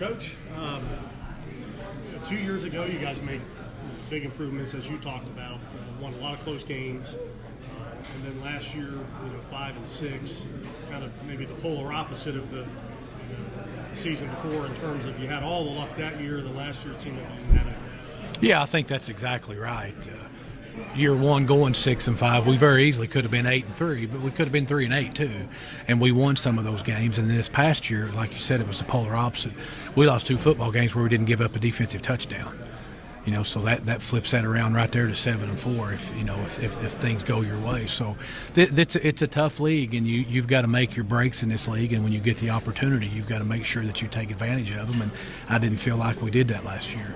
Coach, 2 years ago you guys made big improvements, as you talked about, won a lot of close games. And then last year, 5 and 6, kind of maybe the polar opposite of the season before in terms of you had all the luck that year, and the last year it seemed like you had it. Yeah, I think that's exactly right. Year one going 6 and 5, we very easily could have been 8 and 3, but we could have been 3 and 8 too, and we won some of those games. And then this past year, like you said, it was the polar opposite. We lost 2 football games where we didn't give up a defensive touchdown. So that flips that around right there to 7 and 4 if things go your way. So it's a tough league, and you've got to make your breaks in this league. And when you get the opportunity, you've got to make sure that you take advantage of them. And I didn't feel like we did that last year.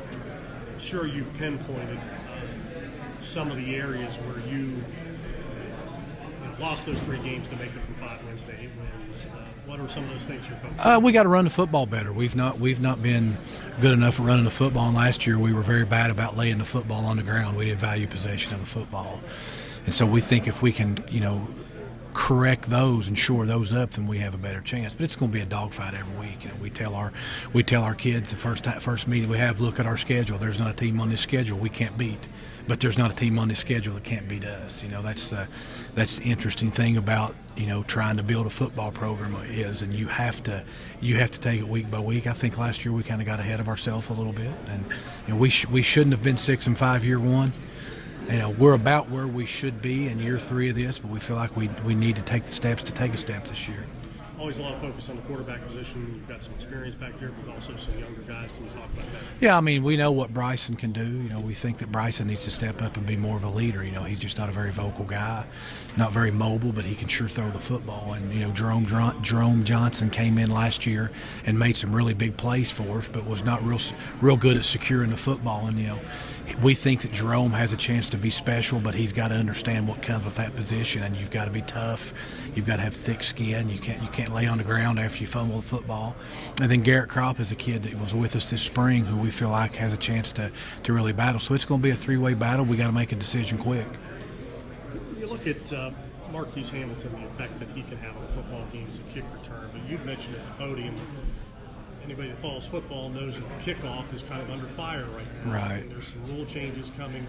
Sure, you've pinpointed some of the areas where you lost those 3 games to make it from 5 wins to 8 wins. What are some of those things you're focused on? We got to run the football better. We've not been good enough at running the football. And last year we were very bad about laying the football on the ground. We didn't value possession of the football, and so we think if we can, correct those and shore those up, then we have a better chance. But it's going to be a dogfight every week. We tell our kids the first meeting we have, look at our schedule. There's not a team on this schedule we can't beat, but there's not a team on this schedule that can't beat us. That's the interesting thing about trying to build a football program is, and you have to take it week by week. I think last year we kind of got ahead of ourselves a little bit, and we shouldn't have been 6 and 5 year one. We're about where we should be in year 3 of this, but we feel like we need to take the steps to take a step this year. Always a lot of focus on the quarterback position. You've got some experience back there, but also some younger guys. Can you talk about that? Yeah, we know what Bryson can do. We think that Bryson needs to step up and be more of a leader. He's just not a very vocal guy, not very mobile, but he can sure throw the football. And, Jerome Johnson came in last year and made some really big plays for us, but was not real good at securing the football. And, we think that Jerome has a chance to be special, but he's got to understand what comes with that position, and you've got to be tough. You've got to have thick skin. You can't lay on the ground after you fumble the football. And then Garrett Kropp is a kid that was with us this spring who we feel like has a chance to really battle. So it's going to be a 3-way battle. We got to make a decision quick. You look at Marquise Hamilton, the effect that he can have on a football game as a kick return, but you've mentioned at the podium, anybody that follows football knows that the kickoff is kind of under fire right now. Right. And there's some rule changes coming.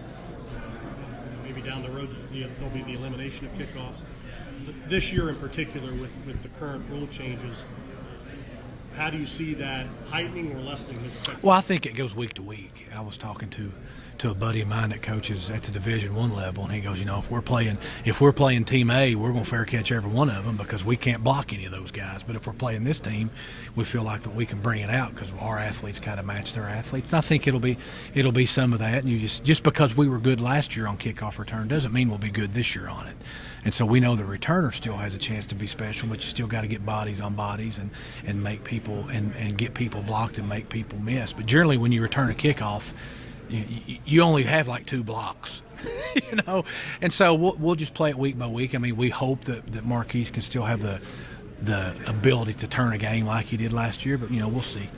Maybe down the road there'll be the elimination of kickoffs. But this year in particular, with the current rule changes, how do you see that heightening or lessening his effect? Well, I think it goes week to week. I was talking to a buddy of mine that coaches at the Division I level, and he goes, if we're playing Team A, we're going to fair catch every one of them because we can't block any of those guys. But if we're playing this team, we feel like that we can bring it out because our athletes kind of match their athletes. And I think it'll be some of that. And you just because we were good last year on kickoff return doesn't mean we'll be good this year on it. And so we know the returner still has a chance to be special, but you still got to get bodies on bodies and make people and get people blocked and make people miss. But generally, when you return a kickoff, you only have like 2 blocks, and so we'll just play it week by week. We hope that Marquise can still have the ability to turn a game like he did last year, but we'll see.